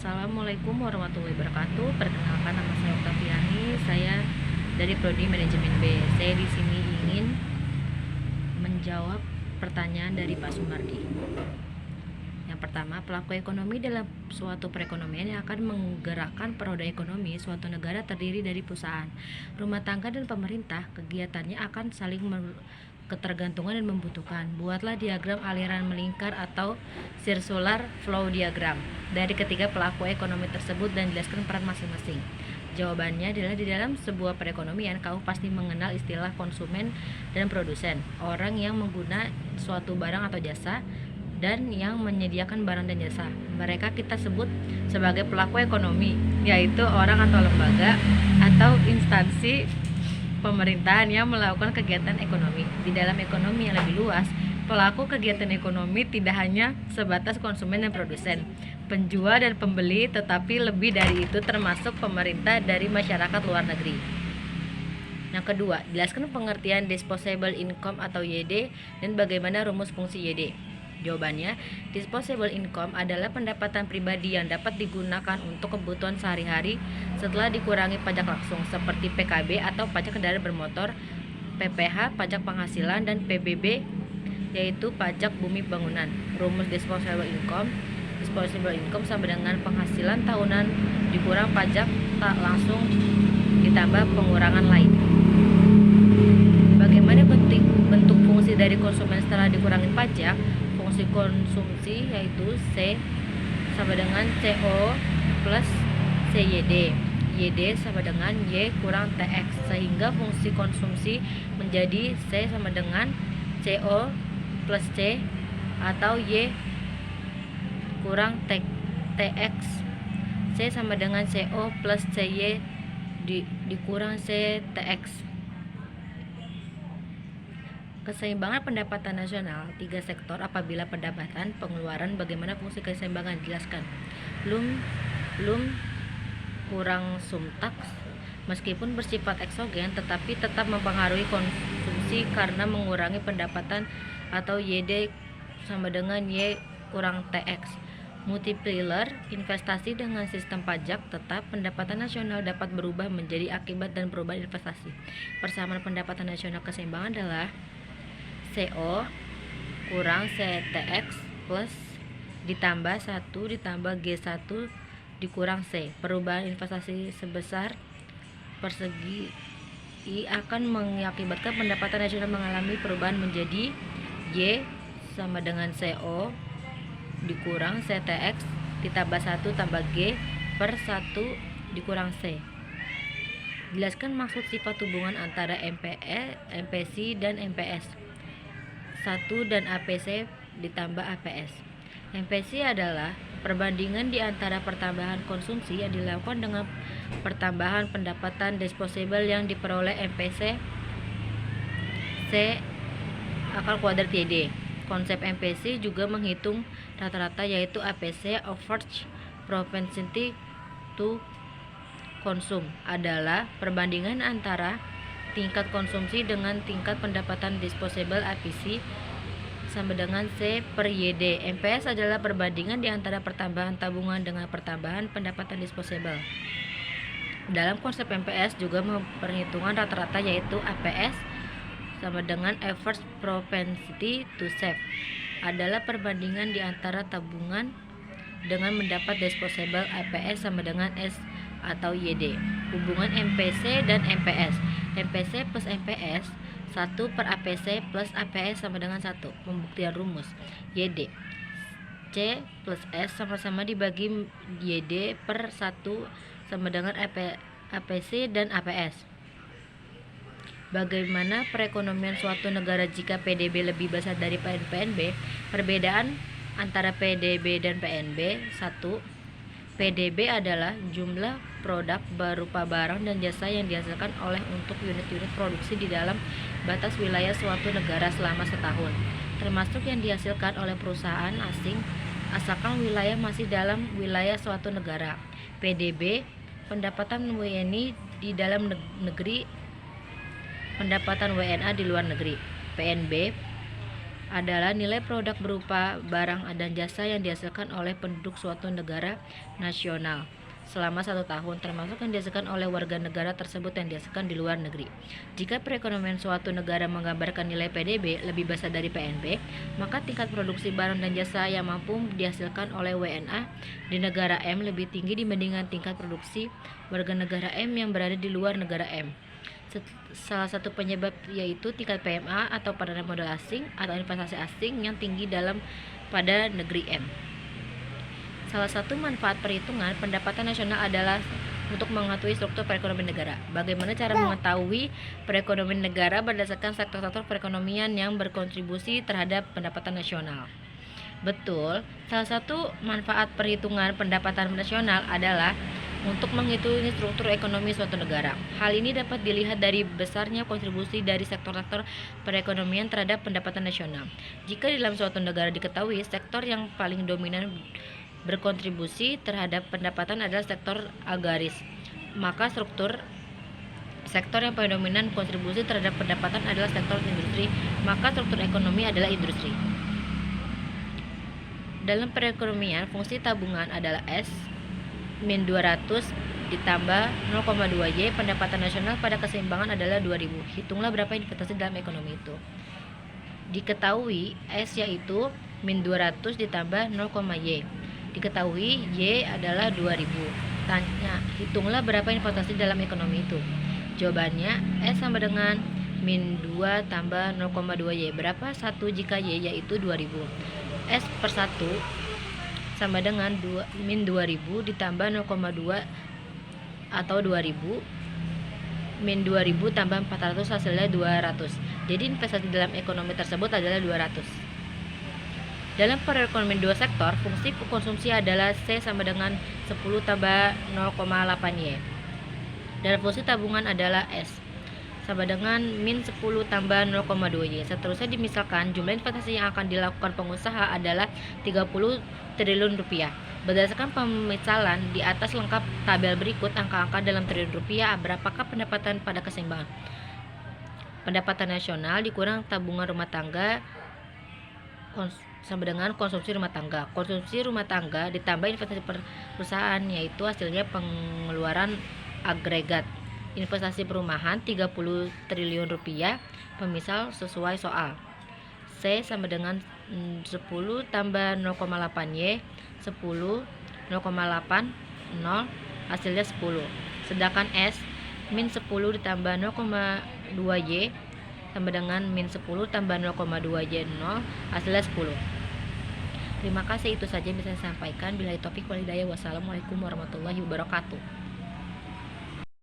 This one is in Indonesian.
Assalamualaikum warahmatullahi wabarakatuh. Perkenalkan, nama saya Oktaviani. Saya dari Prodi Manajemen B. Saya di sini ingin menjawab pertanyaan dari Pak Sumardi. Yang pertama, pelaku ekonomi dalam suatu perekonomian yang akan menggerakkan roda ekonomi suatu negara terdiri dari perusahaan, rumah tangga, dan pemerintah. Kegiatannya akan saling ketergantungan dan membutuhkan. Buatlah diagram aliran melingkar atau circular flow diagram dari ketiga pelaku ekonomi tersebut dan jelaskan peran masing-masing. Jawabannya adalah di dalam sebuah perekonomian, kamu pasti mengenal istilah konsumen dan produsen, orang yang menggunakan suatu barang atau jasa, dan yang menyediakan barang dan jasa. Mereka kita sebut sebagai pelaku ekonomi, yaitu orang atau lembaga atau instansi pemerintahan yang melakukan kegiatan ekonomi. Di dalam ekonomi yang lebih luas, pelaku kegiatan ekonomi tidak hanya sebatas konsumen dan produsen, penjual dan pembeli, tetapi lebih dari itu termasuk pemerintah dari masyarakat luar negeri. Yang kedua, jelaskan pengertian disposable income atau YD dan bagaimana rumus fungsi YD. Jawabannya, disposable income adalah pendapatan pribadi yang dapat digunakan untuk kebutuhan sehari-hari setelah dikurangi pajak langsung seperti PKB atau pajak kendaraan bermotor, PPh, pajak penghasilan, dan PBB yaitu pajak bumi bangunan. Rumus disposable income sama dengan penghasilan tahunan dikurang pajak tak langsung ditambah pengurangan lain. Bagaimana bentuk fungsi dari konsumen setelah dikurangi pajak? Fungsi konsumsi yaitu C sama dengan CO plus CYD. YD sama dengan Y kurang TX, sehingga fungsi konsumsi menjadi C sama dengan CO plus C atau Y kurang TX. C sama dengan CO plus CY dikurang C TX. Keseimbangan pendapatan nasional tiga sektor apabila pendapatan, pengeluaran, bagaimana fungsi keseimbangan? Jelaskan. Lum kurang sumtax meskipun bersifat eksogen tetapi tetap mempengaruhi konsumsi karena mengurangi pendapatan atau YD sama dengan Y kurang TX. Multiplier investasi dengan sistem pajak tetap, pendapatan nasional dapat berubah menjadi akibat dan perubahan investasi. Persamaan pendapatan nasional keseimbangan adalah CO kurang CTX plus ditambah 1 ditambah G1 dikurang C. Perubahan investasi sebesar persegi I akan mengakibatkan pendapatan nasional mengalami perubahan menjadi Y sama dengan CO dikurang CTX ditambah 1 tambah G per 1 dikurang C. Jelaskan maksud sifat hubungan antara MPC dan MPS. 1 dan APC ditambah APS. MPC adalah perbandingan di antara pertambahan konsumsi yang dilakukan dengan pertambahan pendapatan disposable yang diperoleh MPC C akar kuadrat YD. Konsep MPC juga menghitung rata-rata, yaitu APC average propensity to consume adalah perbandingan antara tingkat konsumsi dengan tingkat pendapatan disposable. APC sama dengan C per YD. MPS adalah perbandingan di antara pertambahan tabungan dengan pertambahan pendapatan disposable. Dalam konsep MPS juga memperhitungkan rata-rata, yaitu APS sama dengan average propensity to save adalah perbandingan di antara tabungan dengan mendapat disposable. APS sama dengan S atau YD. Hubungan MPC dan MPS. MPC plus MPS 1 per APC plus APS sama dengan 1. Pembuktian rumus YD C plus S sama-sama dibagi YD per 1 sama dengan APC dan APS. Bagaimana perekonomian suatu negara jika PDB lebih besar dari PNB? Perbedaan antara PDB dan PNB. 1. PDB adalah jumlah produk berupa barang dan jasa yang dihasilkan oleh untuk unit-unit produksi di dalam batas wilayah suatu negara selama setahun, termasuk yang dihasilkan oleh perusahaan asing asalkan wilayah masih dalam wilayah suatu negara. PDB, pendapatan WNI di dalam negeri, pendapatan WNA di luar negeri. PNB, adalah nilai produk berupa barang dan jasa yang dihasilkan oleh penduduk suatu negara nasional selama 1 tahun, termasuk yang dihasilkan oleh warga negara tersebut yang dihasilkan di luar negeri. Jika perekonomian suatu negara menggambarkan nilai PDB lebih besar dari PNB, maka tingkat produksi barang dan jasa yang mampu dihasilkan oleh WNA di negara M lebih tinggi dibandingkan tingkat produksi warga negara M yang berada di luar negara M. Salah satu penyebab yaitu tingkat PMA atau peranan modal asing atau investasi asing yang tinggi pada negeri M. Salah satu manfaat perhitungan pendapatan nasional adalah untuk mengetahui struktur perekonomian negara. Bagaimana cara mengetahui perekonomian negara berdasarkan sektor-sektor perekonomian yang berkontribusi terhadap pendapatan nasional? Betul, salah satu manfaat perhitungan pendapatan nasional adalah untuk menghitung struktur ekonomi suatu negara. Hal ini dapat dilihat dari besarnya kontribusi dari sektor-sektor perekonomian terhadap pendapatan nasional. Jika di dalam suatu negara diketahui sektor yang paling dominan berkontribusi terhadap pendapatan adalah sektor agraris, maka sektor yang paling dominan kontribusi terhadap pendapatan adalah sektor industri, maka struktur ekonomi adalah industri. Dalam perekonomian, fungsi tabungan adalah S min 200 ditambah 0,2Y. Pendapatan nasional pada keseimbangan adalah 2000. Hitunglah berapa investasi dalam ekonomi itu. Diketahui S yaitu min 200 ditambah 0,Y. Diketahui Y adalah 2000. Tanya, hitunglah berapa investasi dalam ekonomi itu. Jawabannya S sama dengan min 2 tambah 0,2Y. Berapa 1 jika Y yaitu 2000. S per 1 sama dengan min 2000 ditambah 0,2 atau 2000 min 2000 tambah 400 hasilnya 200. Jadi investasi dalam ekonomi tersebut adalah 200. Dalam perekonomian dua sektor, fungsi konsumsi adalah C sama dengan 10 tambah 0,8Y. Dan fungsi tabungan adalah S sama dengan min 10 tambah 0,2Y. Seterusnya dimisalkan jumlah investasi yang akan dilakukan pengusaha adalah 30 triliun rupiah. Berdasarkan pemisalan di atas lengkap tabel berikut angka-angka dalam triliun rupiah. Berapakah pendapatan pada keseimbangan? Pendapatan nasional dikurang tabungan rumah tangga sama dengan konsumsi rumah tangga. Konsumsi rumah tangga ditambah investasi perusahaan, yaitu hasilnya pengeluaran agregat. Investasi perumahan 30 triliun rupiah. Pemisal sesuai soal. C sama dengan 10 tambah 0,8Y, 10, 0,8, 0, hasilnya 10. Sedangkan S min 10 ditambah 0,2Y sama dengan min 10 tambah 0,2Y 0, hasilnya 10. Terima kasih, itu saja yang bisa saya sampaikan. Billahi taufik wal hidayah. Wassalamualaikum warahmatullahi wabarakatuh.